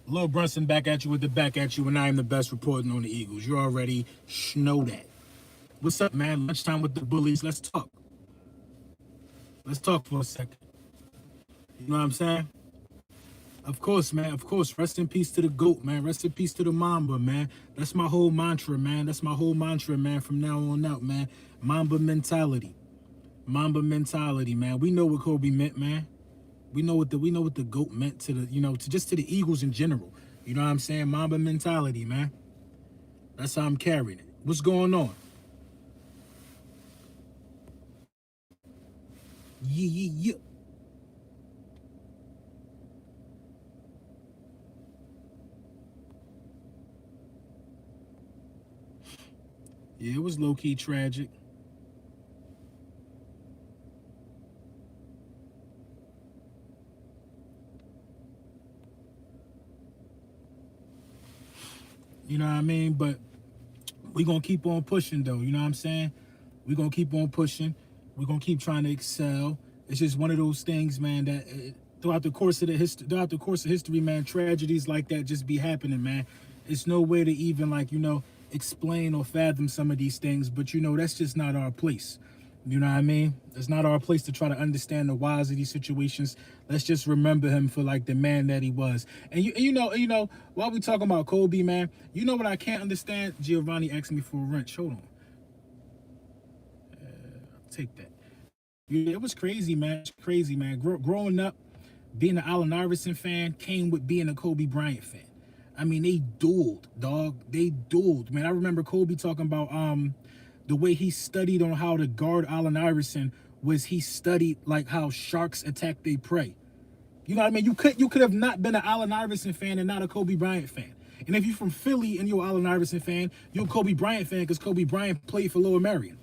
Lil Brunson back at you with the back at you, and I am the best reporting on the Eagles. You already know that. What's up, man? Lunchtime with the bullies. Let's talk. Let's talk for a second. You know what I'm saying? Of course, man. Of course. Rest in peace to the GOAT, man. Rest in peace to the Mamba, man. That's my whole mantra, man. That's my whole mantra, man, from now on out, man. Mamba mentality. Mamba mentality, man. We know what Kobe meant, man. We know what the GOAT meant to the, to the Eagles in general. You know what I'm saying? Mamba mentality, man. That's how I'm carrying it. What's going on? Yeah. Yeah, it was low-key tragic. You know what I mean? But we going to keep on pushing, though. You know what I'm saying? We going to keep on pushing. We're going to keep trying to excel. It's just one of those things, man, that throughout the course of history, man, tragedies like that just be happening, man. It's no way to even, explain or fathom some of these things, but, that's just not our place. You know what I mean? It's not our place to try to understand the whys of these situations. Let's just remember him for the man that he was. And you know, while we talking about Kobe, man, you know what I can't understand? Giovanni asked me for a wrench. Hold on. I'll take that. It was crazy, man. It's crazy, man. Growing up, being an Allen Iverson fan came with being a Kobe Bryant fan. I mean, they dueled, dog. They dueled, man. I remember Kobe talking about the way he studied on how to guard Allen Iverson was he studied how sharks attack their prey. You know what I mean? You could have not been an Allen Iverson fan and not a Kobe Bryant fan. And if you're from Philly and you're an Allen Iverson fan, you're a Kobe Bryant fan because Kobe Bryant played for Lower Merion.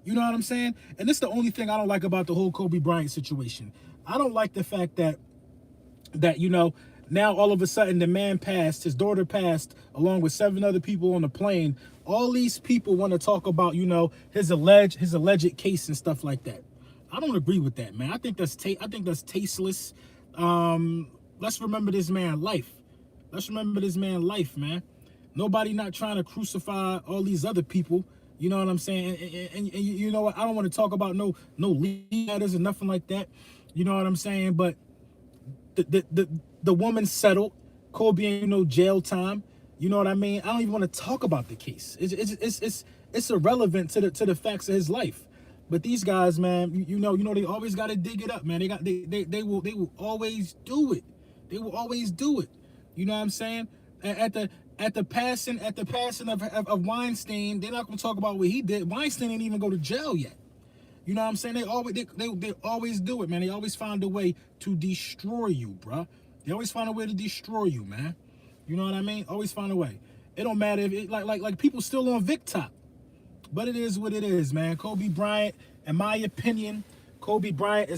You know what I'm saying? And this is the only thing I don't like about the whole Kobe Bryant situation. I don't like the fact that now all of a sudden the man passed, his daughter passed, along with 7 other people on the plane. All these people want to talk about, his alleged case and stuff like that. I don't agree with that, man. I think that's tasteless. Let's remember this man's life. Let's remember this man's life, man. Nobody not trying to crucify all these other people. You know what I'm saying? And you know what? I don't want to talk about no lead matters or nothing like that. You know what I'm saying? But the woman settled. Kobe ain't jail time. You know what I mean? I don't even want to talk about the case. It's irrelevant to the facts of his life. But these guys, man, you know, they always got to dig it up, man. They will always do it. They will always do it. You know what I'm saying? At the passing of Weinstein, they're not gonna talk about what he did. Weinstein didn't even go to jail yet. You know what I'm saying? They always do it, man. They always find a way to destroy you, bruh. They always find a way to destroy you, man. You know what I mean? Always find a way. It don't matter if it like people still on VicTop. But it is what it is, man. Kobe Bryant, in my opinion, Kobe Bryant,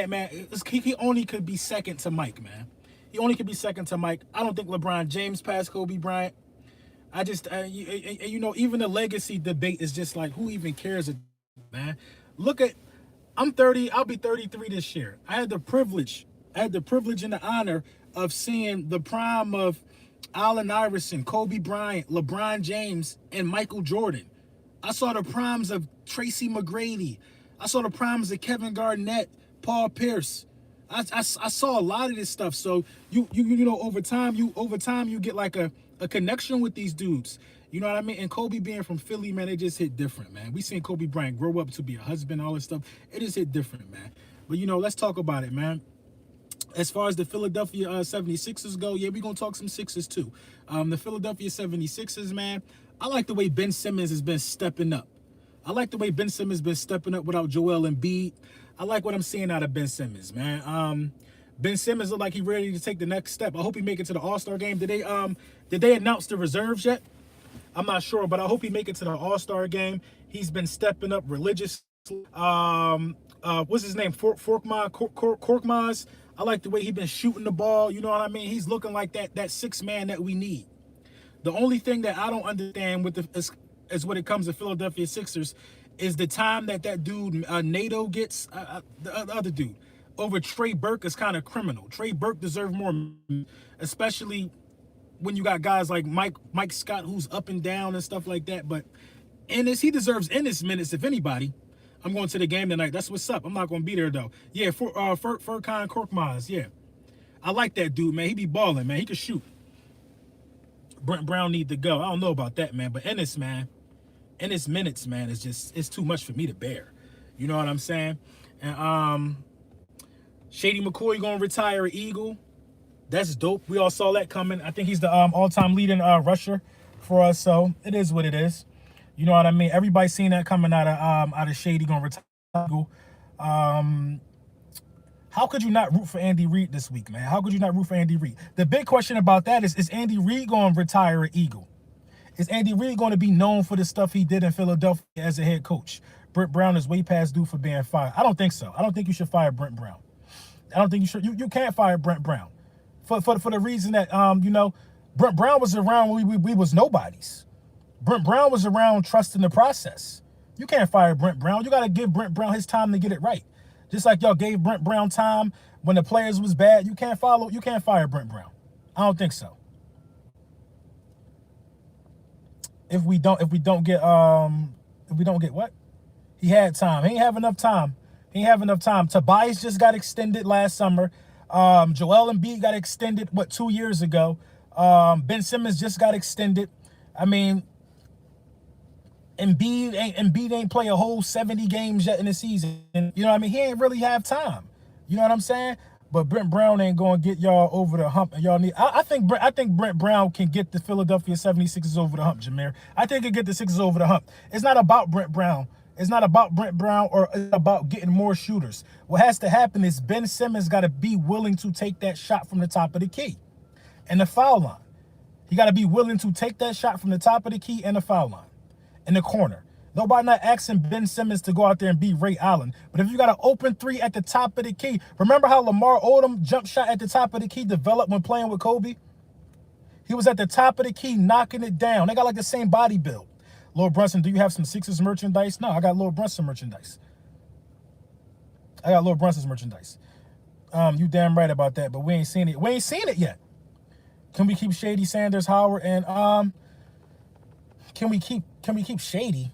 man. He only could be second to Mike, man. He only could be second to Mike. I don't think LeBron James passed Kobe Bryant. I just, even the legacy debate is just who even cares, man? Look at, I'm 30, I'll be 33 this year. I had the privilege and the honor of seeing the prime of Allen Iverson, Kobe Bryant, LeBron James, and Michael Jordan. I saw the primes of Tracy McGrady. I saw the primes of Kevin Garnett, Paul Pierce. I saw a lot of this stuff. So you over time you get a connection with these dudes. You know what I mean? And Kobe being from Philly, man, it just hit different, man. We seen Kobe Bryant grow up to be a husband, all this stuff. It just hit different, man. But let's talk about it, man. As far as the Philadelphia 76ers go, yeah, we're going to talk some Sixers too. The Philadelphia 76ers, man, I like the way Ben Simmons has been stepping up. I like the way Ben Simmons has been stepping up without Joel Embiid. I like what I'm seeing out of Ben Simmons, man. Ben Simmons look like he's ready to take the next step. I hope he make it to the All-Star game. Did they announce the reserves yet? I'm not sure, but I hope he make it to the All-Star game. He's been stepping up religiously. What's his name? Korkmaz. I like the way he's been shooting the ball. You know what I mean? He's looking like that sixth man that we need. The only thing that I don't understand is when it comes to Philadelphia Sixers is the time that dude NATO gets, the other dude, over Trey Burke is kind of criminal. Trey Burke deserves more, especially when you got guys like Mike Scott, who's up and down and stuff like that. But he deserves Ennis minutes, if anybody. I'm going to the game tonight. That's what's up. I'm not going to be there, though. Yeah, Furkan Korkmaz, yeah. I like that dude, man. He be balling, man. He can shoot. Brent Brown need to go. I don't know about that, man. But Ennis, man, Ennis minutes, man, it's too much for me to bear. You know what I'm saying? And Shady McCoy going to retire an Eagle. That's dope. We all saw that coming. I think he's the all-time leading rusher for us. So it is what it is. You know what I mean? Everybody's seen that coming out of Shady going to retire Eagle. How could you not root for Andy Reid this week, man? How could you not root for Andy Reid? The big question about that is Andy Reid going to retire an Eagle? Is Andy Reid going to be known for the stuff he did in Philadelphia as a head coach? Brent Brown is way past due for being fired. I don't think so. I don't think you should fire Brent Brown. I don't think you should. You can't fire Brent Brown for the reason that Brent Brown was around when we was nobodies. Brent Brown was around trusting the process. You can't fire Brent Brown. You got to give Brent Brown his time to get it right. Just like y'all gave Brent Brown time when the players was bad. You can't fire Brent Brown. I don't think so. If we don't get what? He had time. He ain't have enough time. Tobias just got extended last summer. Joel Embiid got extended 2 years ago. Ben Simmons just got extended. I mean, Embiid ain't play a whole 70 games yet in the season. You know what I mean? He ain't really have time. You know what I'm saying? But Brent Brown ain't going to get y'all over the hump. And y'all need. I think Brent Brown can get the Philadelphia 76ers over the hump, Jameer. I think he can get the Sixers over the hump. It's not about Brent Brown. It's not about Brent Brown or about getting more shooters. What has to happen is Ben Simmons got to be willing to take that shot from the top of the key and the foul line. He got to be willing to take that shot from the top of the key and the foul line in the corner. Nobody not asking Ben Simmons to go out there and be Ray Allen. But if you got an open three at the top of the key, remember how Lamar Odom jump shot at the top of the key developed when playing with Kobe? He was at the top of the key knocking it down. They got like the same body build. Lord Brunson, do you have some Sixers merchandise? No, I got Lord Brunson merchandise. I got Lord Brunson's merchandise. You damn right about that, but we ain't seen it. We ain't seen it yet. Can we keep Shady, Sanders, Howard, and can we keep Shady?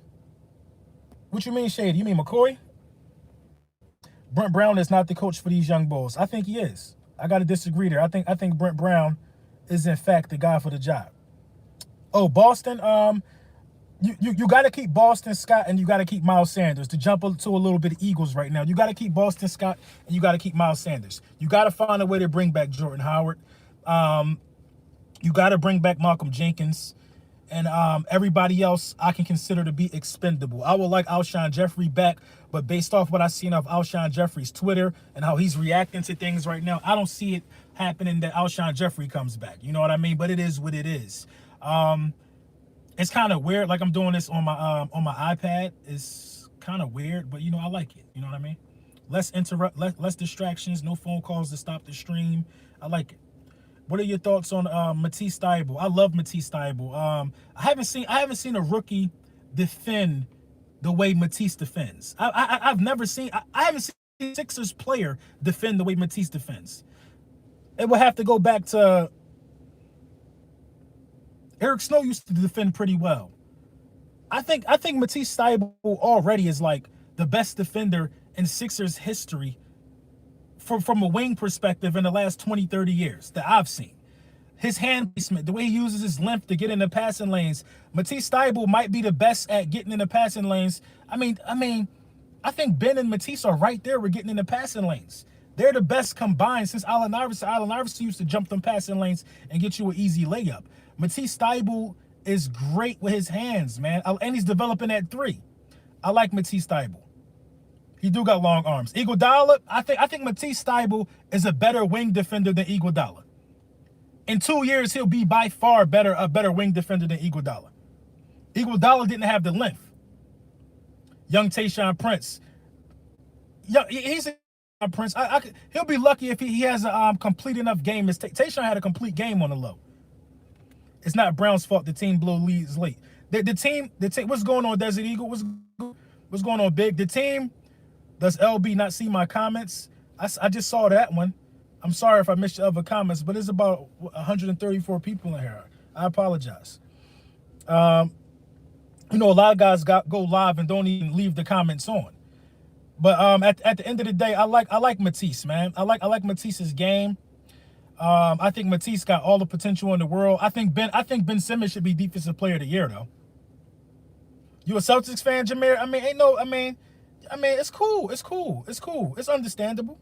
What you mean Shady? You mean McCoy? Brent Brown is not the coach for these young bulls. I think he is. I got to disagree there. I think Brent Brown is in fact the guy for the job. Oh, Boston. You got to keep Boston Scott and you got to keep Miles Sanders to jump to a little bit of Eagles right now. You got to keep Boston Scott and you got to keep Miles Sanders. You got to find a way to bring back Jordan Howard. You got to bring back Malcolm Jenkins. And everybody else I can consider to be expendable. I would like Alshon Jeffrey back, but based off what I've seen of Alshon Jeffrey's Twitter and how he's reacting to things right now, I don't see it happening that Alshon Jeffrey comes back. You know what I mean? But it is what it is. It's kind of weird. Like I'm doing this on my iPad. It's kind of weird, but I like it. You know what I mean? Less distractions, no phone calls to stop the stream. I like it. What are your thoughts on Matisse Thybulle? I love Matisse Thybulle. I haven't seen a rookie defend the way Matisse defends. I haven't seen a Sixers player defend the way Matisse defends. It would have to go back to Eric Snow used to defend pretty well. I think Matisse Thybulle already is like the best defender in Sixers history from a wing perspective in the last 20, 30 years that I've seen. His hand placement, the way he uses his length to get in the passing lanes. Matisse Thybulle might be the best at getting in the passing lanes. I think Ben and Matisse are right there with getting in the passing lanes. They're the best combined since Allen Iverson. Allen Iverson used to jump them passing lanes and get you an easy layup. Matisse Thybulle is great with his hands, man. And he's developing at 3. I like Matisse Thybulle. He do got long arms. Iguodala, I think Matisse Thybulle is a better wing defender than Iguodala. In 2 years, he'll be by far a better wing defender than Iguodala. Iguodala didn't have the length. Young Tayshaun Prince. He's a Prince. He'll be lucky if he has a complete enough game. Tayshaun had a complete game on the low. It's not Brown's fault the team blew leads late. The team, what's going on, Desert Eagle? What's going on, Big? The team, does LB not see my comments? I just saw that one. I'm sorry if I missed your other comments, but it's about 134 people in here. I apologize. You know, a lot of guys go live and don't even leave the comments on. But at the end of the day, I like Matisse, man. I like Matisse's game. I think Matisse got all the potential in the world. I think Ben Simmons should be Defensive Player of the Year, though. You a Celtics fan, Jameer? I mean, it's cool. It's cool. It's cool. It's understandable.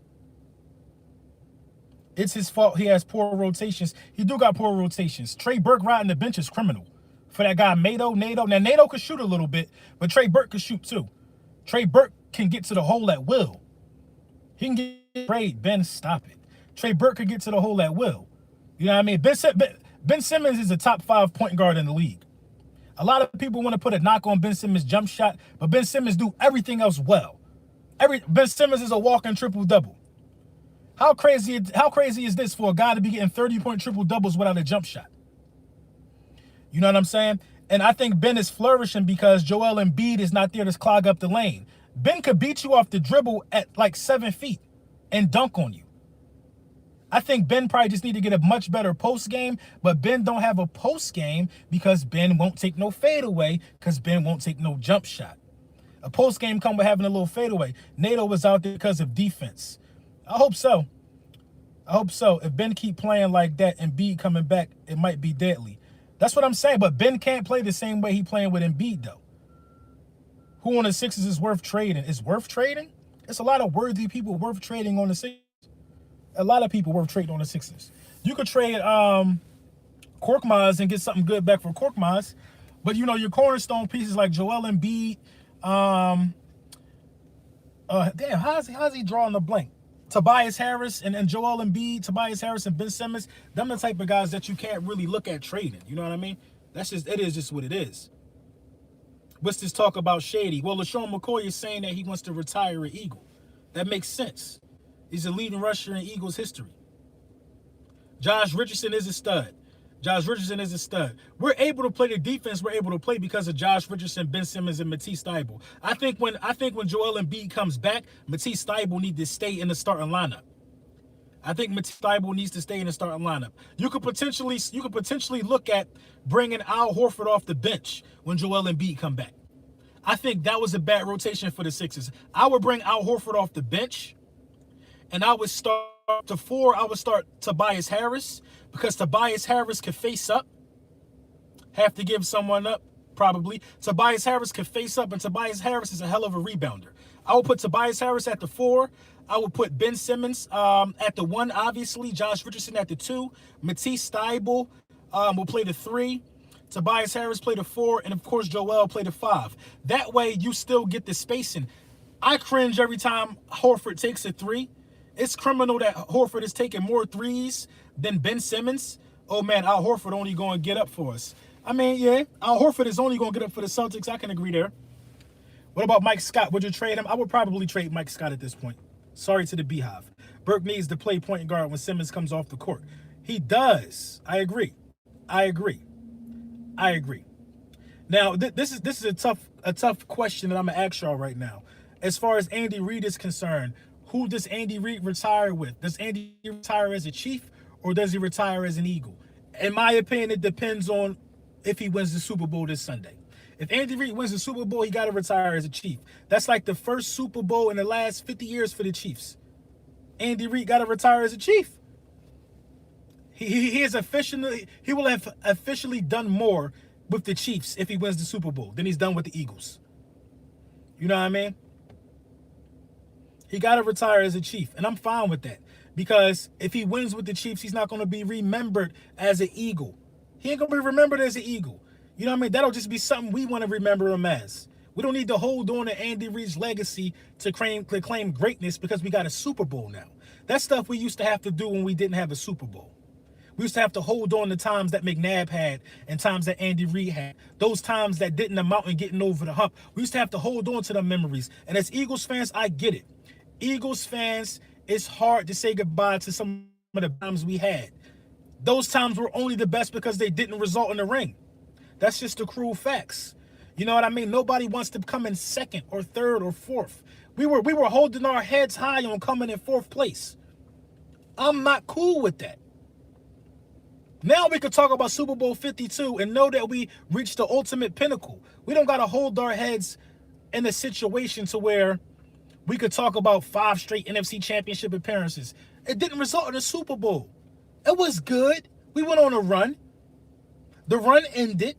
It's his fault he has poor rotations. He do got poor rotations. Trey Burke riding the bench is criminal. For that guy, Nato. Now, Nato could shoot a little bit, but Trey Burke could shoot too. Trey Burke can get to the hole at will. He can get trade. Ben, stop it. Trey Burke could get to the hole at will. You know what I mean? Ben Simmons is a top 5 point guard in the league. A lot of people want to put a knock on Ben Simmons' jump shot, but Ben Simmons do everything else well. Ben Simmons is a walking triple-double. How crazy is this for a guy to be getting 30-point triple-doubles without a jump shot? You know what I'm saying? And I think Ben is flourishing because Joel Embiid is not there to clog up the lane. Ben could beat you off the dribble at like 7 feet and dunk on you. I think Ben probably just need to get a much better post game, but Ben don't have a post game because Ben won't take no fadeaway because Ben won't take no jump shot. A post game come with having a little fadeaway. Nato was out there because of defense. I hope so. I hope so. If Ben keep playing like that and Embiid coming back, it might be deadly. That's what I'm saying, but Ben can't play the same way he playing with Embiid, though. Who on the Sixers is worth trading? Is worth trading? It's a lot of worthy people worth trading on the Sixers. A lot of people worth trading on the Sixers. You could trade Korkmaz and get something good back for Korkmaz, but you know your cornerstone pieces like Joel Embiid. Damn, how's he drawing the blank? Tobias Harris and Joel Embiid, Tobias Harris and Ben Simmons. Them the type of guys that you can't really look at trading. You know what I mean? It is just what it is. What's this talk about Shady? Well, LaShawn McCoy is saying that he wants to retire an Eagle. That makes sense. He's a leading rusher in Eagles history. Josh Richardson is a stud. Josh Richardson is a stud. We're able to play the defense we're able to play because of Josh Richardson, Ben Simmons, and Matisse Thybulle. I think when Joel Embiid comes back, Matisse Thybulle needs to stay in the starting lineup. I think Matisse Thybulle needs to stay in the starting lineup. You could potentially look at bringing Al Horford off the bench when Joel Embiid come back. I think that was a bad rotation for the Sixers. I would bring Al Horford off the bench, and I would start to 4. I would start Tobias Harris because Tobias Harris could face up. Have to give someone up, probably. Tobias Harris could face up, and Tobias Harris is a hell of a rebounder. I would put Tobias Harris at the 4. I would put Ben Simmons at the 1, obviously. Josh Richardson at the 2. Matisse Thybulle will play the 3. Tobias Harris play the 4. And, of course, Joel play the 5. That way, you still get the spacing. I cringe every time Horford takes a 3. It's criminal that Horford is taking more 3s than Ben Simmons. Oh, man, Al Horford only going to get up for us. I mean, yeah, Al Horford is only going to get up for the Celtics. I can agree there. What about Mike Scott? Would you trade him? I would probably trade Mike Scott at this point. Sorry to the Beehive. Burke needs to play point guard when Simmons comes off the court. He does. I agree. Now, this is a tough question that I'm going to ask y'all right now. As far as Andy Reid is concerned, who does Andy Reid retire with? Does Andy retire as a Chief or does he retire as an Eagle? In my opinion, it depends on if he wins the Super Bowl this Sunday. If Andy Reid wins the Super Bowl, he got to retire as a Chief. That's like the first Super Bowl in the last 50 years for the Chiefs. Andy Reid got to retire as a Chief. He will have officially done more with the Chiefs if he wins the Super Bowl than he's done with the Eagles. You know what I mean? He got to retire as a Chief, and I'm fine with that because if he wins with the Chiefs, he's not going to be remembered as an Eagle. He ain't going to be remembered as an Eagle. You know what I mean? That'll just be something we want to remember him as. We don't need to hold on to Andy Reid's legacy to claim greatness because we got a Super Bowl now. That's stuff we used to have to do when we didn't have a Super Bowl. We used to have to hold on to times that McNabb had and times that Andy Reid had. Those times that didn't amount in getting over the hump. We used to have to hold on to the memories. And as Eagles fans, I get it. Eagles fans, it's hard to say goodbye to some of the times we had. Those times were only the best because they didn't result in a ring. That's just the cruel facts. You know what I mean? Nobody wants to come in second or third or fourth. We were holding our heads high on coming in 4th place. I'm not cool with that. Now we could talk about Super Bowl 52 and know that we reached the ultimate pinnacle. We don't got to hold our heads in a situation to where we could talk about 5 straight NFC Championship appearances. It didn't result in a Super Bowl. It was good. We went on a run. The run ended.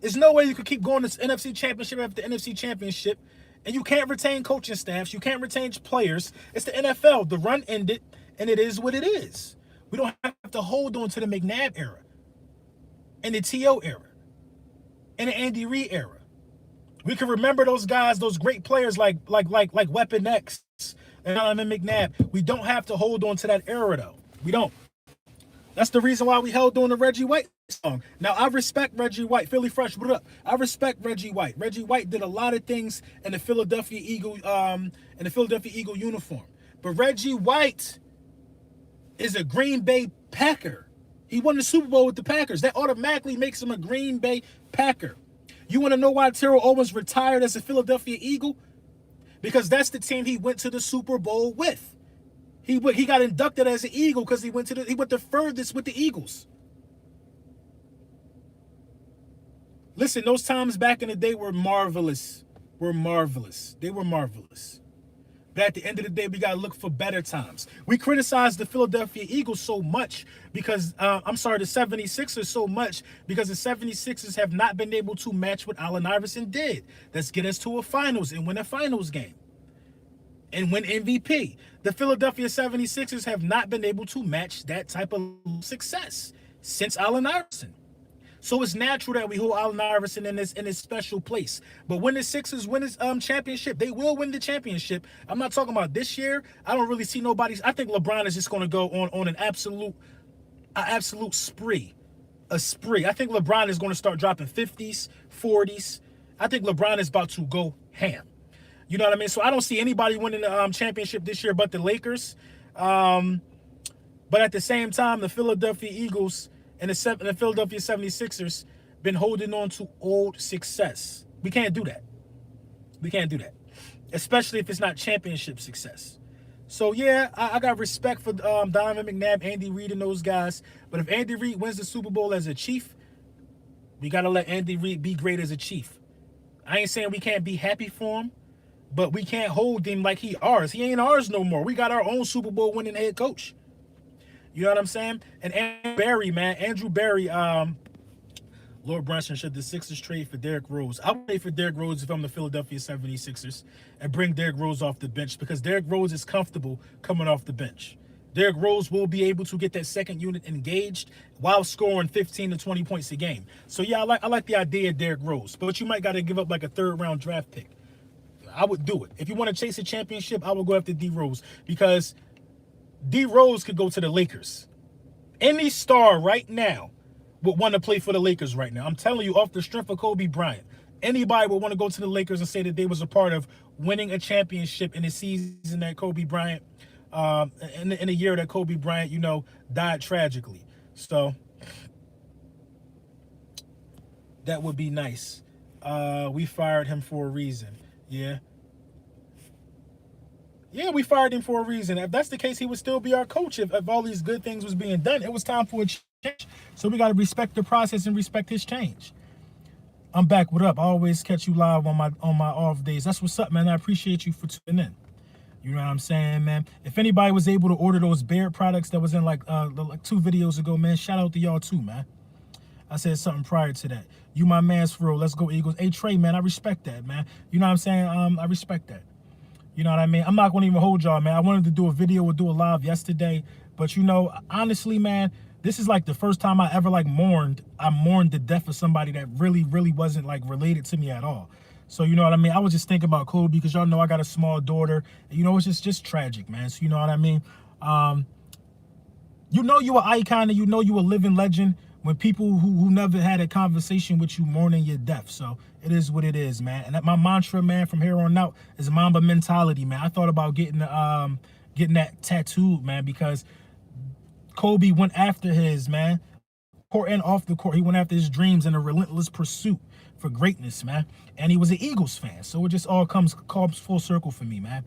There's no way you could keep going to NFC Championship after NFC Championship, and you can't retain coaching staffs. You can't retain players. It's the NFL. The run ended, and it is what it is. We don't have to hold on to the McNabb era, and the T.O. era, and the Andy Reid era. We can remember those guys, those great players like Weapon X and McNabb. We don't have to hold on to that era, though. We don't. That's the reason why we held on to Reggie White song. Now, I respect Reggie White. Philly Fresh, what up? I respect Reggie White. Reggie White did a lot of things in the Philadelphia Eagle uniform. But Reggie White is a Green Bay Packer. He won the Super Bowl with the Packers. That automatically makes him a Green Bay Packer. You want to know why Terrell Owens retired as a Philadelphia Eagle? Because that's the team he went to the Super Bowl with. He got inducted as an Eagle because he went the furthest with the Eagles. Listen, those times back in the day were marvelous. They were marvelous. But at the end of the day, we got to look for better times. We criticize the Philadelphia Eagles so much because, the 76ers so much because the 76ers have not been able to match what Allen Iverson did. Let's get us to a finals and win a finals game and win MVP. The Philadelphia 76ers have not been able to match that type of success since Allen Iverson. So it's natural that we hold Allen Iverson in this special place. But when the Sixers win this championship, they will win the championship. I'm not talking about this year. I don't really see nobody. I think LeBron is just going to go on an absolute spree. A spree. I think LeBron is going to start dropping 50s, 40s. I think LeBron is about to go ham. You know what I mean? So I don't see anybody winning the championship this year but the Lakers. But at the same time, the Philadelphia Eagles and the Philadelphia 76ers been holding on to old success. We can't do that. Especially if it's not championship success. So, yeah, I got respect for Donovan McNabb, Andy Reid, and those guys. But if Andy Reid wins the Super Bowl as a Chief, we got to let Andy Reid be great as a Chief. I ain't saying we can't be happy for him, but we can't hold him like he ours. He ain't ours no more. We got our own Super Bowl winning head coach. You know what I'm saying? And Andrew Berry, Lord Brunson, should the Sixers trade for Derrick Rose? I would trade for Derrick Rose if I'm the Philadelphia 76ers and bring Derrick Rose off the bench because Derrick Rose is comfortable coming off the bench. Derrick Rose will be able to get that second unit engaged while scoring 15 to 20 points a game. So, yeah, I like the idea of Derrick Rose, but you might got to give up like a 3rd-round draft pick. I would do it. If you want to chase a championship, I would go after D Rose because D Rose could go to the Lakers. Any star right now would want to play for the Lakers right now. I'm telling you, off the strength of Kobe Bryant, anybody would want to go to the Lakers and say that they was a part of winning a championship in the season that Kobe Bryant, in the year that Kobe Bryant, died tragically. So that would be nice. We fired him for a reason. Yeah. Yeah, we fired him for a reason. If that's the case, he would still be our coach if all these good things was being done. It was time for a change. So we got to respect the process and respect his change. I'm back. What up? I always catch you live on my off days. That's what's up, man. I appreciate you for tuning in. You know what I'm saying, man? If anybody was able to order those Beard products that was in like 2 videos ago, man, shout out to y'all too, man. I said something prior to that. You my man's for real. Let's go Eagles. Hey, Trey, man, I respect that, man. You know what I'm saying? I respect that. You know what I mean? I'm not going to even hold y'all, man. I wanted to do a video or do a live yesterday. But, honestly, man, this is like the first time I ever mourned. I mourned the death of somebody that really, really wasn't related to me at all. So, you know what I mean? I was just thinking about Kobe because y'all know I got a small daughter. It's just tragic, man. So, you know what I mean? You an icon and you a living legend when people who never had a conversation with you mourning your death. So it is what it is, man. And my mantra, man, from here on out is Mamba mentality, man. I thought about getting that tattooed, man, because Kobe went after his, man. court and off the court. He went after his dreams in a relentless pursuit for greatness, man. And he was an Eagles fan, so it just all comes full circle for me, man.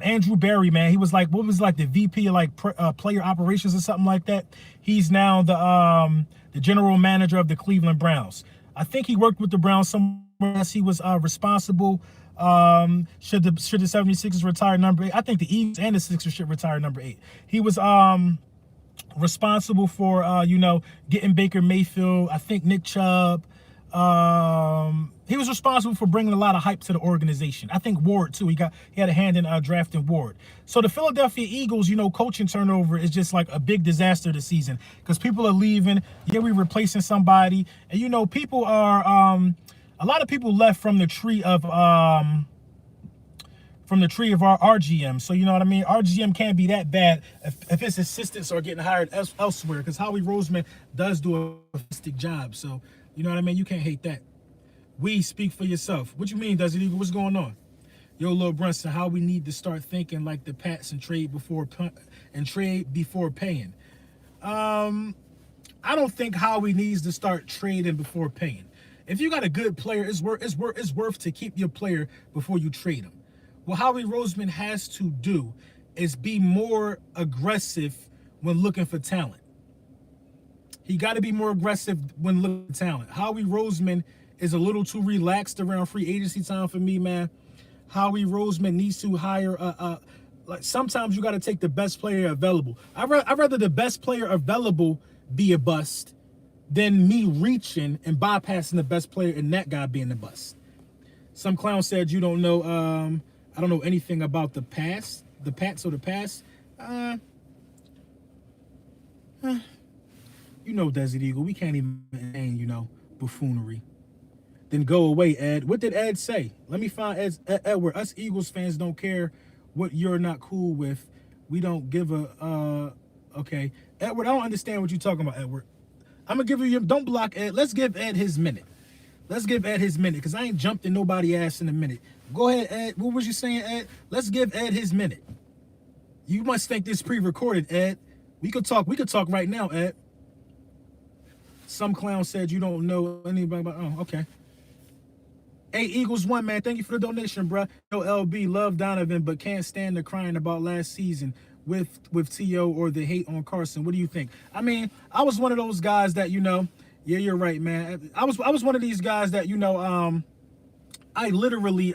Andrew Berry, man, he was like, what was like the VP of like player operations or something like that. He's now the general manager of the Cleveland Browns. I think he worked with the Browns somewhere else. He was responsible. Should the 76ers retire number 8? I think the Eagles and the Sixers should retire number 8. He was responsible for getting Baker Mayfield. I think Nick Chubb. He was responsible for bringing a lot of hype to the organization. I think Ward too. He had a hand in drafting Ward. So the Philadelphia Eagles, coaching turnover is just like a big disaster this season because people are leaving. Yeah, we're replacing somebody, and people are a lot of people left from the tree of our GM. So you know what I mean? Our GM can't be that bad if his assistants are getting hired elsewhere, because Howie Roseman does do a fantastic job. So you know what I mean? You can't hate that. We speak for yourself. What you mean, Desert Eagle? What's going on? Yo, Lil Brunson, how we need to start thinking like the Pats and trade before paying. I don't think Howie needs to start trading before paying. If you got a good player, it's worth to keep your player before you trade him. What Howie Roseman has to do is be more aggressive when looking for talent. He got to be more aggressive when looking for talent. Howie Roseman is a little too relaxed around free agency time for me, man. Howie Roseman needs to hire like sometimes you got to take the best player available. I'd rather the best player available be a bust than me reaching and bypassing the best player and that guy being the bust. Some clown said you don't know. I don't know anything about the Pats or the past. Desert Eagle, we can't even name, buffoonery. Then go away, Ed. What did Ed say? Let me find Edward. Us Eagles fans don't care what you're not cool with. We don't give a, okay. Edward, I don't understand what you're talking about, Edward. I'm going to give you, don't block Ed. Let's give Ed his minute. Because I ain't jumped in nobody's ass in a minute. Go ahead, Ed. What was you saying, Ed? Let's give Ed his minute. You must think this pre-recorded, Ed. We could talk right now, Ed. Some clown said you don't know anybody about, oh, okay. Hey, Eagles won, man. Thank you for the donation, bro. Yo, LB, love Donovan, but can't stand the crying about last season with T.O. or the hate on Carson. What do you think? I mean, I was one of those guys that, yeah, you're right, man. I was one of these guys that, I literally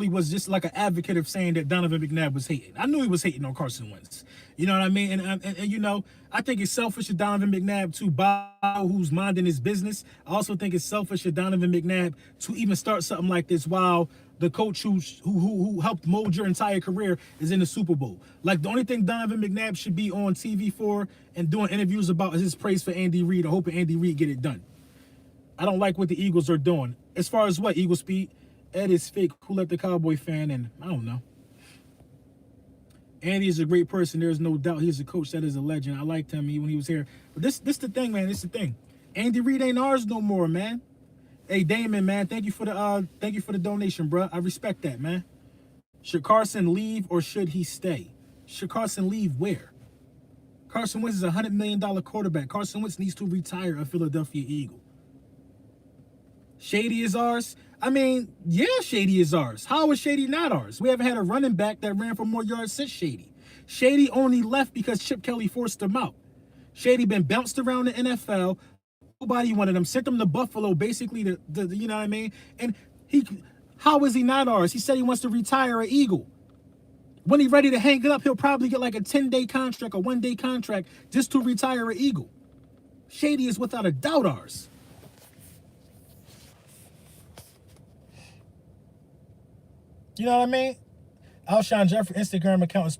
was just like an advocate of saying that Donovan McNabb was hating. I knew he was hating on Carson Wentz. You know what I mean? And I think it's selfish of Donovan McNabb to bow who's minding his business. I also think it's selfish of Donovan McNabb to even start something like this while the coach who helped mold your entire career is in the Super Bowl. Like, the only thing Donovan McNabb should be on TV for and doing interviews about is his praise for Andy Reid or hoping Andy Reid get it done. I don't like what the Eagles are doing. As far as what, Eagle Speed? Ed is fake. Who let the Cowboy fan in? I don't know. Andy is a great person. There's no doubt he's a coach that is a legend. I liked him when he was here. But this the thing, man. This the thing. Andy Reid ain't ours no more, man. Hey, Damon, man. Thank you for the donation, bro. I respect that, man. Should Carson leave or should he stay? Should Carson leave where? Carson Wentz is a $100 million quarterback. Carson Wentz needs to retire a Philadelphia Eagle. Shady is ours. I mean, yeah, Shady is ours. How is Shady not ours? We haven't had a running back that ran for more yards since Shady. Shady only left because Chip Kelly forced him out. Shady been bounced around the NFL. Nobody wanted him. Sent him to Buffalo, basically, you know what I mean? And how is he not ours? He said he wants to retire an Eagle. When he's ready to hang it up, he'll probably get like a 10-day contract, a 1-day contract just to retire an Eagle. Shady is without a doubt ours. You know what I mean? Alshon Jeffrey Instagram account is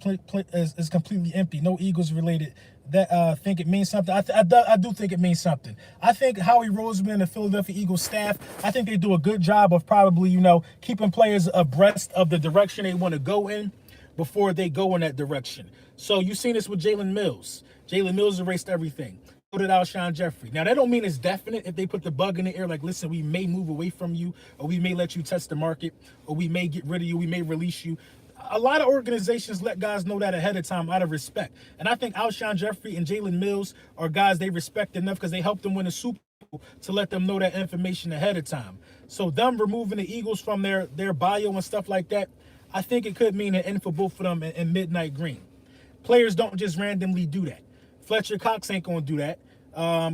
completely empty. No Eagles related. That think it means something. I do think it means something. I think Howie Roseman and the Philadelphia Eagles staff, I think they do a good job of probably, keeping players abreast of the direction they want to go in before they go in that direction. So you've seen this with Jalen Mills. Jalen Mills erased everything. So did Alshon Jeffrey. Now, that don't mean it's definite if they put the bug in the air, like, listen, we may move away from you, or we may let you test the market, or we may get rid of you, we may release you. a lot of organizations let guys know that ahead of time out of respect. And I think Alshon Jeffrey and Jalen Mills are guys they respect enough because they helped them win a Super Bowl to let them know that information ahead of time. So them removing the Eagles from their bio and stuff like that, I think it could mean an end for both of them in midnight green. Players don't just randomly do that. Fletcher Cox ain't going to do that.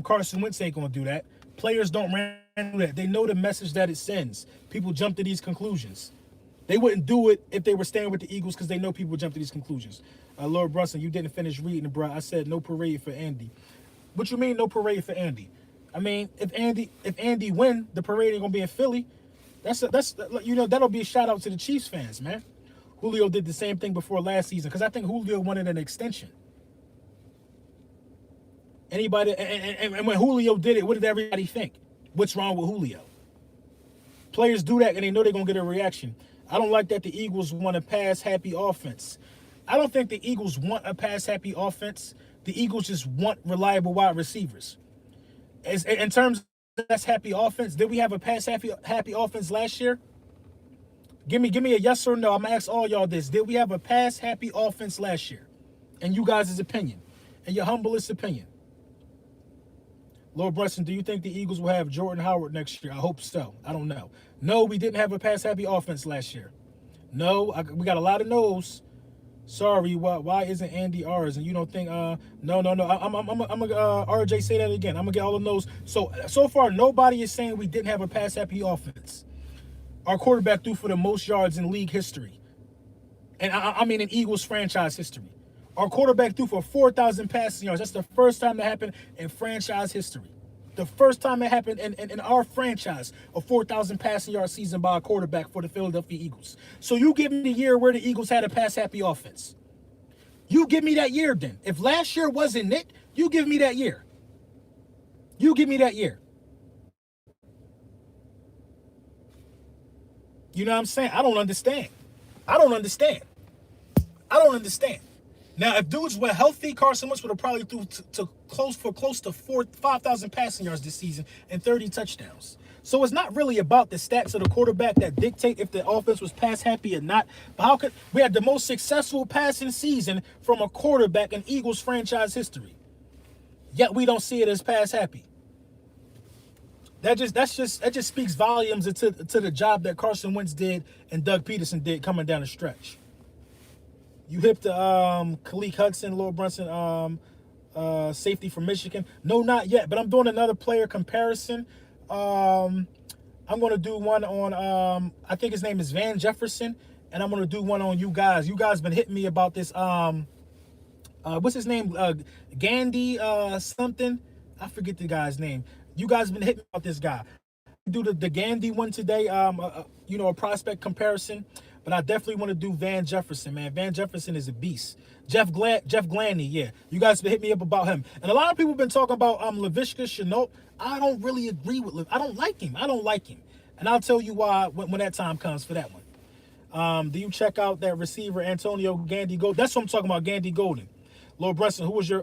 Carson Wentz ain't going to do that. Players don't randomly do that. They know the message that it sends. People jump to these conclusions. They wouldn't do it if they were staying with the Eagles because they know people jump to these conclusions. Lord Brunson, you didn't finish reading, bro. I said no parade for Andy. What you mean no parade for Andy? I mean, if Andy win, the parade ain't gonna be in Philly. That'll be a shout out to the Chiefs fans, man. Julio did the same thing before last season because I think Julio wanted an extension. Anybody and when Julio did it, what did everybody think? What's wrong with Julio? Players do that and they know they're gonna get a reaction. I don't like that the Eagles want a pass-happy offense. I don't think the Eagles want a pass-happy offense. The Eagles just want reliable wide receivers. In terms of pass-happy offense, did we have a pass-happy offense last year? Give me a yes or no. I'm going to ask all y'all this. Did we have a pass-happy offense last year? In you guys' opinion. In your humblest opinion. Lord Brunson, do you think the Eagles will have Jordan Howard next year? I hope so. I don't know. No, we didn't have a pass-happy offense last year. No, we got a lot of no's. Sorry, why isn't Andy ours? And you don't think, no. I'm gonna RJ say that again. I'm gonna get all the no's. So far, nobody is saying we didn't have a pass-happy offense. Our quarterback threw for the most yards in league history. And I mean in Eagles franchise history. Our quarterback threw for 4,000 passing yards. That's the first time that happened in franchise history. The first time it happened in our franchise, a 4,000 passing yard season by a quarterback for the Philadelphia Eagles. So you give me the year where the Eagles had a pass-happy offense. You give me that year then. If last year wasn't it, you give me that year. You give me that year. You know what I'm saying? I don't understand. Now, if dudes were healthy, Carson Wentz would have probably threw close to 5,000 passing yards this season and 30 touchdowns. So it's not really about the stats of the quarterback that dictate if the offense was pass happy or not. But how could we had the most successful passing season from a quarterback in Eagles franchise history? Yet we don't see it as pass happy. That just speaks volumes to the job that Carson Wentz did and Doug Peterson did coming down the stretch. You hit the Khaleke Hudson, Lord Brunson, safety from Michigan. No, not yet, but I'm doing another player comparison. I'm going to do one on, I think his name is Van Jefferson, and I'm going to do one on you guys. You guys been hitting me about this, what's his name? Gandhi something. I forget the guy's name. You guys been hitting me about this guy. Do the Gandhi one today, a prospect comparison. But I definitely want to do Van Jefferson, man. Van Jefferson is a beast. Jeff Gladney, yeah. You guys been hit me up about him. And a lot of people have been talking about Laviska Shenault. I don't really agree with I don't like him. And I'll tell you why when that time comes for that one. Do you check out that receiver Antonio Gandy Golden? That's what I'm talking about, Gandy Golden. Lord Brunson, who was your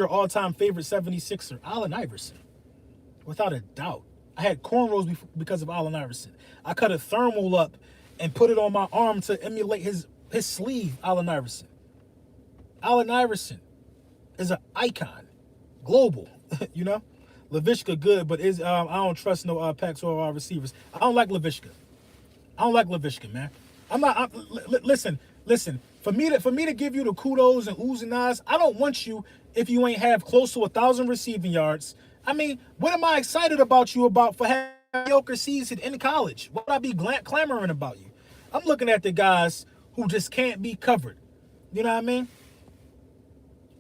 all-time favorite 76er? Allen Iverson. Without a doubt. I had cornrows because of Allen Iverson. I cut a thermal up and put it on my arm to emulate his sleeve, Allen Iverson. Allen Iverson is an icon, global, you know. Laviska good, but I don't trust no Pac-12 receivers. I don't like Laviska. Man. Listen. For me to give you the kudos and oohs and ahs, I don't want you if you ain't have close to 1,000 receiving yards. I mean, what am I excited about you about for having a mediocre season in college? What would I be clamoring about you? I'm looking at the guys who just can't be covered. You know what I mean?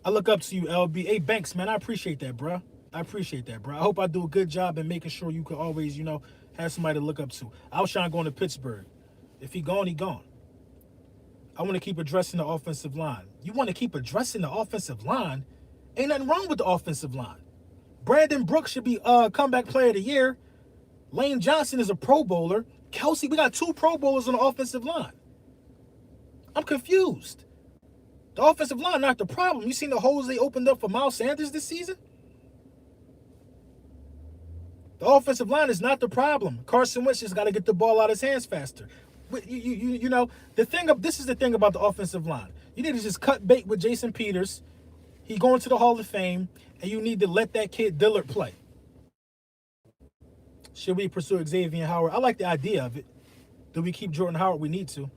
I look up to you, LB. Hey, Banks, man, I appreciate that, bro. I hope I do a good job in making sure you can always, have somebody to look up to. Alshon going to Pittsburgh. If he gone, he gone. I want to keep addressing the offensive line. You want to keep addressing the offensive line? Ain't nothing wrong with the offensive line. Brandon Brooks should be comeback player of the year. Lane Johnson is a Pro Bowler. Kelsey, we got 2 Pro Bowlers on the offensive line. I'm confused. The offensive line not the problem. You seen the holes they opened up for Miles Sanders this season? The offensive line is not the problem. Carson Wentz just got to get the ball out of his hands faster. You know, this is the thing about the offensive line. You need to just cut bait with Jason Peters. He going to the Hall of Fame, and you need to let that kid Dillard play. Should we pursue Xavier Howard? I like the idea of it. Do we keep Jordan Howard? We need to.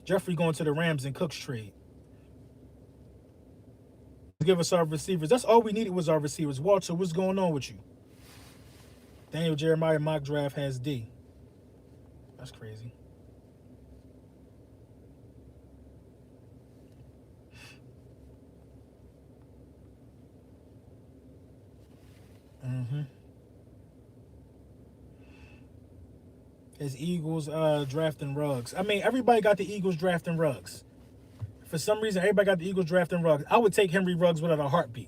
Jeffrey going to the Rams and Cooks trade. Give us our receivers. That's all we needed was our receivers. Walter, what's going on with you? Daniel Jeremiah mock draft has D. That's crazy. His Eagles drafting Ruggs. I mean, everybody got the Eagles drafting Ruggs. For some reason, everybody got the Eagles drafting Ruggs. I would take Henry Ruggs without a heartbeat.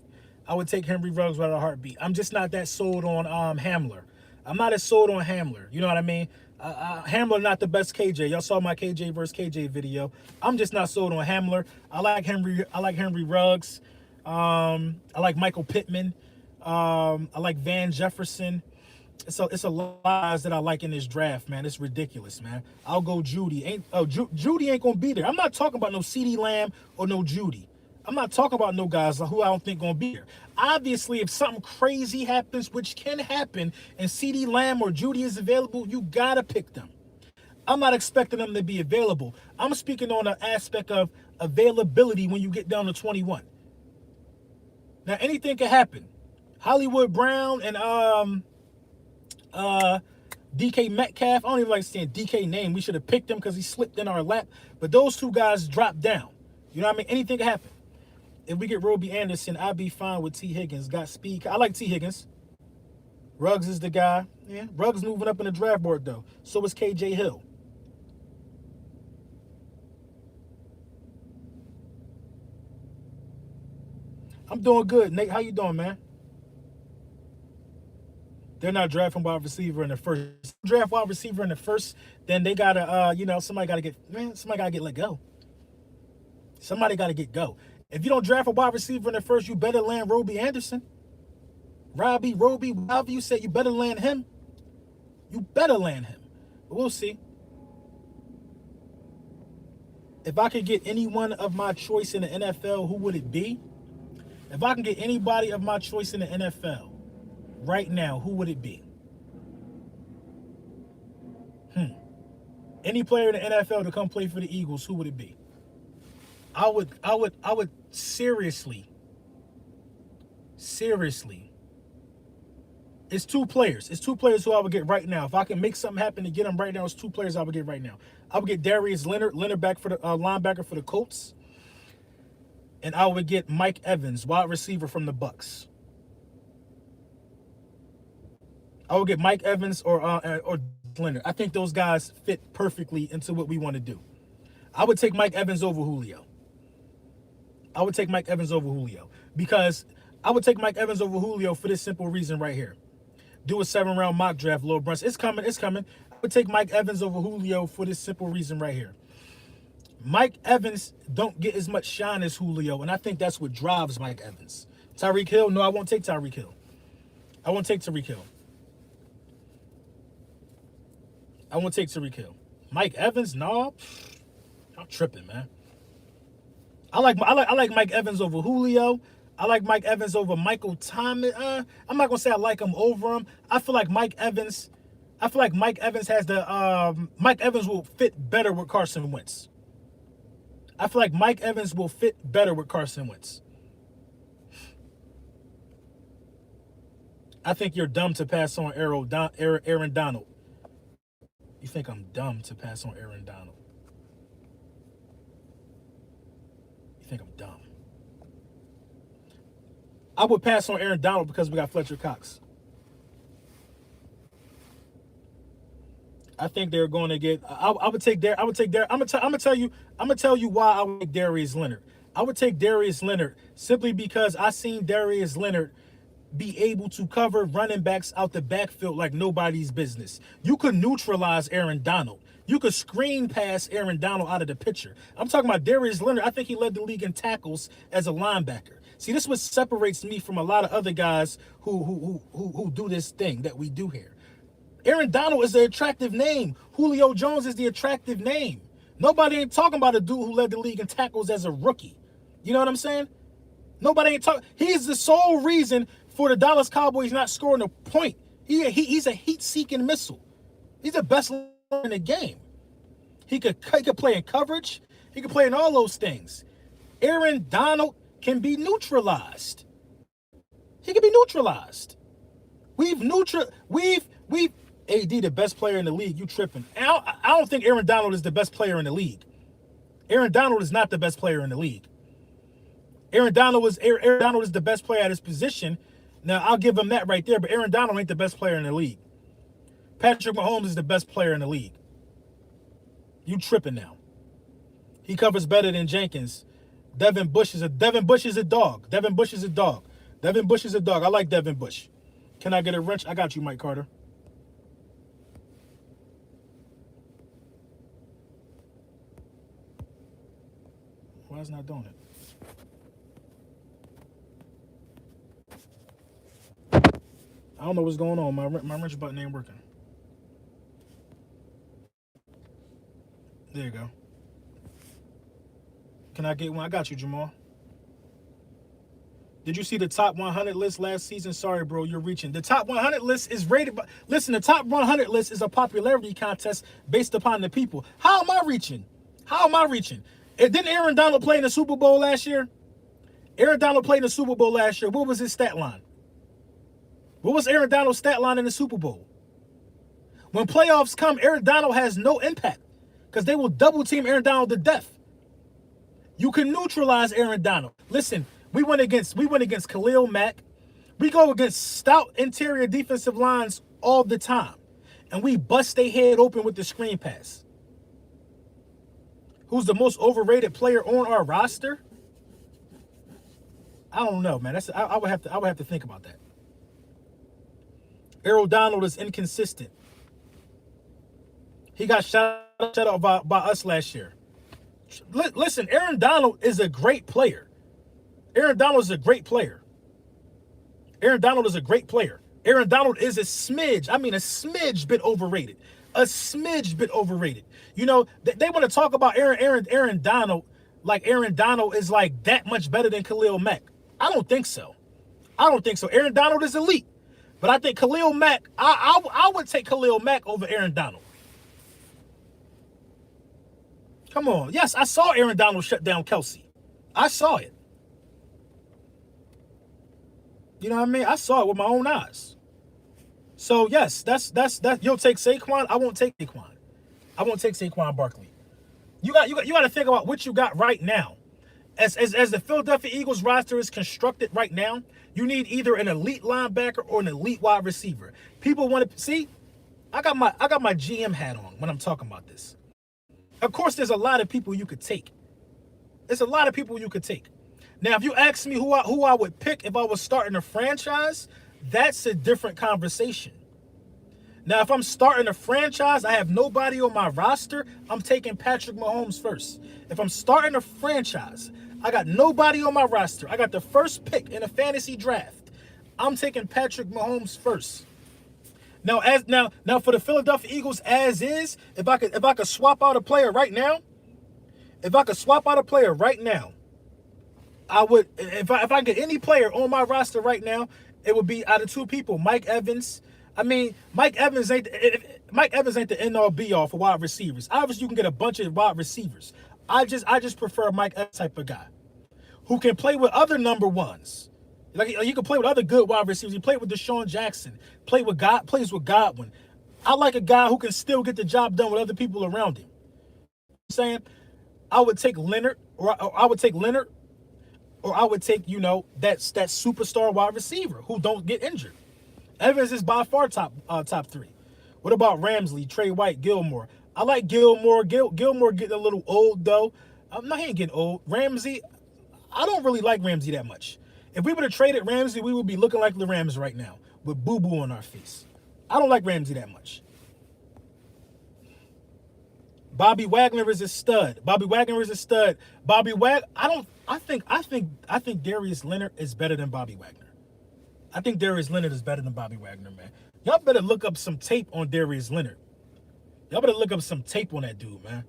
I'm just not that sold on Hamler. I'm not as sold on Hamler. You know what I mean? Hamler not the best KJ. Y'all saw my KJ versus KJ video. I'm just not sold on Hamler. I like Henry Ruggs. I like Michael Pittman. I like Van Jefferson. It's a lot of guys that I like in this draft, man. It's ridiculous, man. I'll go Judy. Judy ain't gonna be there. I'm not talking about no CeeDee Lamb or no Judy. I'm not talking about no guys who I don't think gonna be there. Obviously, if something crazy happens, which can happen, and CeeDee Lamb or Judy is available, you gotta pick them. I'm not expecting them to be available. I'm speaking on an aspect of availability when you get down to 21. Now, anything can happen. Hollywood Brown and DK Metcalf. I don't even like saying DK name. We should have picked him because he slipped in our lap. But those two guys dropped down. You know what I mean? Anything can happen. If we get Roby Anderson, I'd be fine with T. Higgins. Got speed. I like T. Higgins. Ruggs is the guy. Yeah, Ruggs moving up in the draft board, though. So is KJ Hill. I'm doing good. Nate, how you doing, man? They're not drafting wide receiver in the first. Draft wide receiver in the first, then they gotta, somebody gotta get let go. Somebody gotta get go. If you don't draft a wide receiver in the first, you better land Roby Anderson. Roby, however you say, you better land him. You better land him. But we'll see. If I could get anyone of my choice in the NFL, who would it be? If I can get anybody of my choice in the NFL right now, who would it be? Any player in the NFL to come play for the Eagles, who would it be? I would seriously. It's two players. It's two players who I would get right now. If I can make something happen to get them right now, it's two players I would get right now. I would get Darius Leonard back for the linebacker for the Colts. And I would get Mike Evans, wide receiver from the Bucks. I would get Mike Evans or Leonard. I think those guys fit perfectly into what we want to do. I would take Mike Evans over Julio. Because I would take Mike Evans over Julio for this simple reason right here. Do a 7-round mock draft, Lil Brunson. It's coming. I would take Mike Evans over Julio for this simple reason right here. Mike Evans don't get as much shine as Julio, and I think that's what drives Mike Evans. Tyreek Hill? No, I won't take Tyreek Hill. Mike Evans? No. I'm tripping, man. I like Mike Evans over Julio. I like Mike Evans over Michael Thomas. I'm not gonna say I like him over him. I feel like Mike Evans has the Mike Evans will fit better with Carson Wentz. I think you're dumb to pass on Aaron Donald. You think I'm dumb to pass on Aaron Donald? You think I'm dumb? I would pass on Aaron Donald because we got Fletcher Cox. I think they're going to get. I would take Darius. I'm gonna tell you why I would take Darius Leonard. I would take Darius Leonard simply because I seen Darius Leonard be able to cover running backs out the backfield like nobody's business. You could neutralize Aaron Donald. You could screen pass Aaron Donald out of the picture. I'm talking about Darius Leonard. I think he led the league in tackles as a linebacker. See, this is what separates me from a lot of other guys who do this thing that we do here. Aaron Donald is the attractive name. Julio Jones is the attractive name. Nobody ain't talking about a dude who led the league in tackles as a rookie. You know what I'm saying? Nobody ain't talking. He's the sole reason for the Dallas Cowboys not scoring a point. He's a heat-seeking missile. He's the best in the game. He could play in coverage. He could play in all those things. Aaron Donald can be neutralized. He can be neutralized. We've AD the best player in the league. You tripping? I don't think Aaron Donald is the best player in the league. Aaron Donald is not the best player in the league. Aaron Donald is the best player at his position. Now I'll give him that right there. But Aaron Donald ain't the best player in the league. Patrick Mahomes is the best player in the league. You tripping now? He covers better than Jenkins. Devin Bush is a dog. Devin Bush is a dog. Devin Bush is a dog. I like Devin Bush. Can I get a wrench? I got you, Mike Carter. Why is it not doing it? I don't know what's going on. My wrench button ain't working. There you go. Can I get one? I got you, Jamal. Did you see the top 100 list last season? Sorry, bro, you're reaching. The top 100 list is rated by... Listen, the top 100 list is a popularity contest based upon the people. How am I reaching? Didn't Aaron Donald play in the Super Bowl last year? Aaron Donald played in the Super Bowl last year. What was his stat line? What was Aaron Donald's stat line in the Super Bowl? When playoffs come, Aaron Donald has no impact because they will double team Aaron Donald to death. You can neutralize Aaron Donald. Listen, we went against Khalil Mack. We go against stout interior defensive lines all the time. And we bust their head open with the screen pass. Who's the most overrated player on our roster? I don't know, man. I would have to think about that. Aaron Donald is inconsistent. He got shut out by us last year. Listen, Aaron Donald is a great player. Aaron Donald is a great player. Aaron Donald is a smidge bit overrated. A smidge bit overrated. You know, they want to talk about Aaron Donald like Aaron Donald is like that much better than Khalil Mack. I don't think so. Aaron Donald is elite. But I think Khalil Mack, I would take Khalil Mack over Aaron Donald. Come on. Yes, I saw Aaron Donald shut down Kelsey. I saw it. You know what I mean? I saw it with my own eyes. So, yes, that's you'll take Saquon. I won't take Saquon. I won't take Saquon Barkley. You got to think about what you got right now. As the Philadelphia Eagles roster is constructed right now, you need either an elite linebacker or an elite wide receiver. People want to see. I got my GM hat on when I'm talking about this. Of course, there's a lot of people you could take. Now, if you ask me who I would pick if I was starting a franchise, that's a different conversation. Now, if I'm starting a franchise, I have nobody on my roster, I'm taking Patrick Mahomes first. If I'm starting a franchise, I got nobody on my roster, I got the first pick in a fantasy draft, I'm taking Patrick Mahomes first. Now, for the Philadelphia Eagles as is, if I could swap out a player right now, I would. If I get any player on my roster right now, it would be out of two people. Mike Evans. I mean, Mike Evans ain't the end all be all for wide receivers. Obviously, you can get a bunch of wide receivers. I just prefer Mike Evans type of guy who can play with other number ones. Like you can play with other good wide receivers. He played with Deshaun Jackson. Plays with Godwin. I like a guy who can still get the job done with other people around him. I'm saying I would take Leonard, or I would take that superstar wide receiver who don't get injured. Evans is by far top three. What about Ramsey, Trey White, Gilmore? I like Gilmore. Gilmore getting a little old though. He ain't getting old. Ramsey, I don't really like Ramsey that much. If we would have traded Ramsey, we would be looking like the Rams right now with boo-boo on our face. I don't like Ramsey that much. Bobby Wagner is a stud. I think Darius Leonard is better than Bobby Wagner. Man. Y'all better look up some tape on Darius Leonard. Y'all better look up some tape on that dude, man.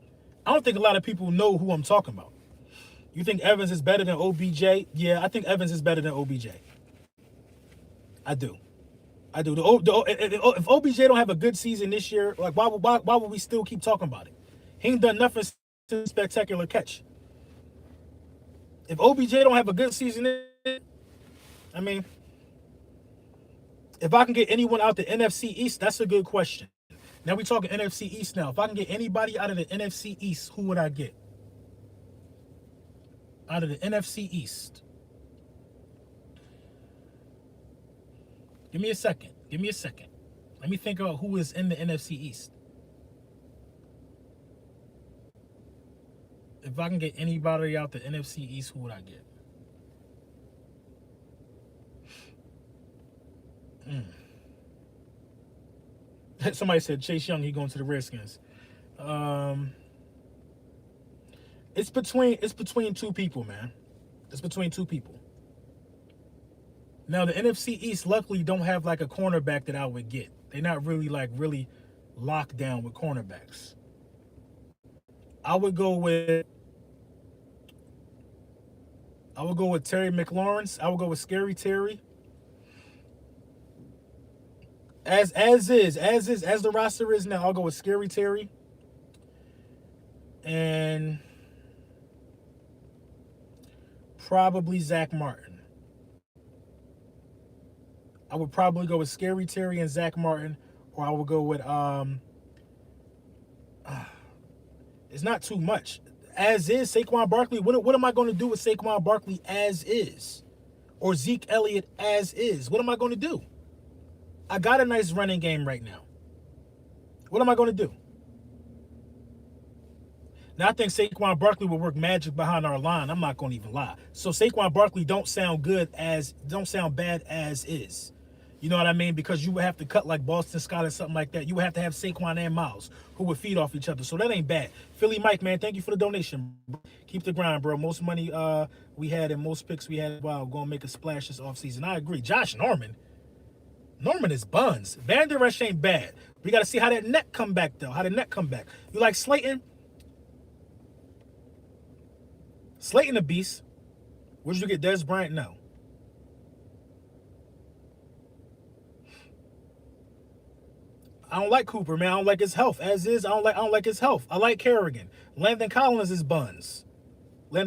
I don't think a lot of people know who I'm talking about. You think Evans is better than OBJ? Yeah, I think Evans is better than OBJ. I do. I do. If OBJ don't have a good season this year, like why would we still keep talking about it? He ain't done nothing since spectacular catch. If OBJ don't have a good season, I mean, if I can get anyone out the NFC East, that's a good question. Now we talking NFC East now. If I can get anybody out of the NFC East, who would I get? Out of the NFC East. Give me a second. Give me a second. Let me think about who is in the NFC East. If I can get anybody out the NFC East, who would I get? Somebody said Chase Young, he going to the Redskins. It's between two people, man. It's between two people. Now the NFC East luckily don't have like a cornerback that I would get. They're not really really locked down with cornerbacks. I would go with Terry McLaurin. I would go with Scary Terry. As the roster is now, I'll go with Scary Terry. And probably Zach Martin. I would probably go with Scary Terry and Zach Martin, or I would go with it's not too much. As is, Saquon Barkley. What am I going to do with Saquon Barkley as is? Or Zeke Elliott as is? What am I going to do? I got a nice running game right now. What am I going to do? Now, I think Saquon Barkley will work magic behind our line. I'm not going to even lie. So Saquon Barkley don't sound bad as is. You know what I mean? Because you would have to cut like Boston Scott or something like that. You would have to have Saquon and Miles who would feed off each other. So that ain't bad. Philly Mike, man, thank you for the donation. Keep the grind, bro. Most money we had and most picks we had, wow, going to make a splash this offseason. I agree. Josh Norman is buns. Van Der Esch ain't bad. We got to see how that neck come back, though. How the neck come back. You like Slayton? Slayton a beast. Where'd you get Des Bryant? No. I don't like Cooper, man. I don't like his health. As is, I don't like his health. I like Kerrigan. Landon Collins is buns. You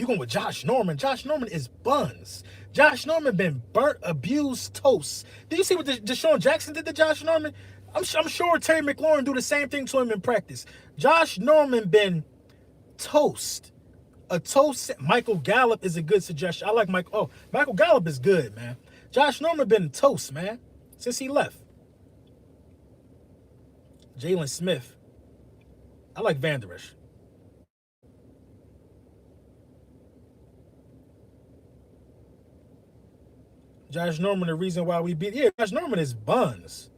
going with Josh Norman. Josh Norman is buns. Josh Norman been burnt, abused, toast. Did you see what Deshaun Jackson did to Josh Norman? I'm sure Terry McLaurin do the same thing to him in practice. Josh Norman been toast. A toast. Michael Gallup is a good suggestion. I like Michael Gallup is good, man. Josh Norman been toast, man, since he left. Jalen Smith. I like Van Der Esch. Josh Norman, the reason why we beat. Yeah, Josh Norman is buns.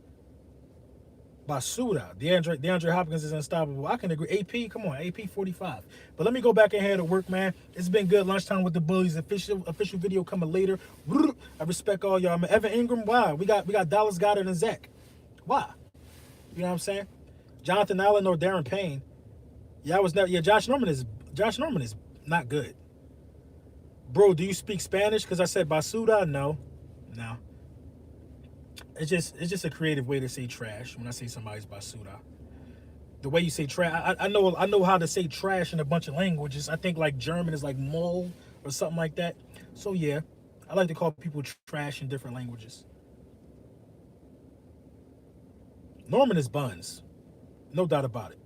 Basuda. DeAndre Hopkins is unstoppable. I can agree. AP, come on, AP 45. But let me go back ahead to work, man. It's been good. Lunchtime with the Bullies. Official video coming later. I respect all y'all, man. Evan Ingram, why? We got Dallas Goedert and Zach. Why? You know what I'm saying? Jonathan Allen or Darren Payne. Josh Norman is not good. Bro, do you speak Spanish? Because I said Basuda. No. It's just a creative way to say trash when I say somebody's Basuda. The way you say trash, I know how to say trash in a bunch of languages. I think like German is like mole or something like that. So yeah, I like to call people trash in different languages. Norman is buns. No doubt about it.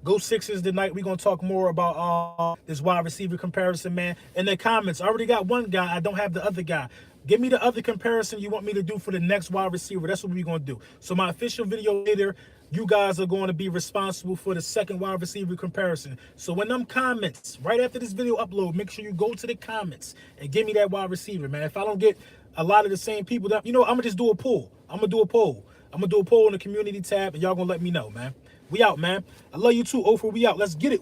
Go Sixers tonight. We're going to talk more about this wide receiver comparison, man. In the comments, I already got one guy. I don't have the other guy. Give me the other comparison you want me to do for the next wide receiver. That's what we're going to do. So my official video later, you guys are going to be responsible for the second wide receiver comparison. So when them comments, right after this video upload, make sure you go to the comments and give me that wide receiver, man. If I don't get a lot of the same people, I'm going to just do a poll. I'm going to do a poll in the community tab, and y'all going to let me know, man. We out, man. I love you too, Ofer. We out. Let's get it.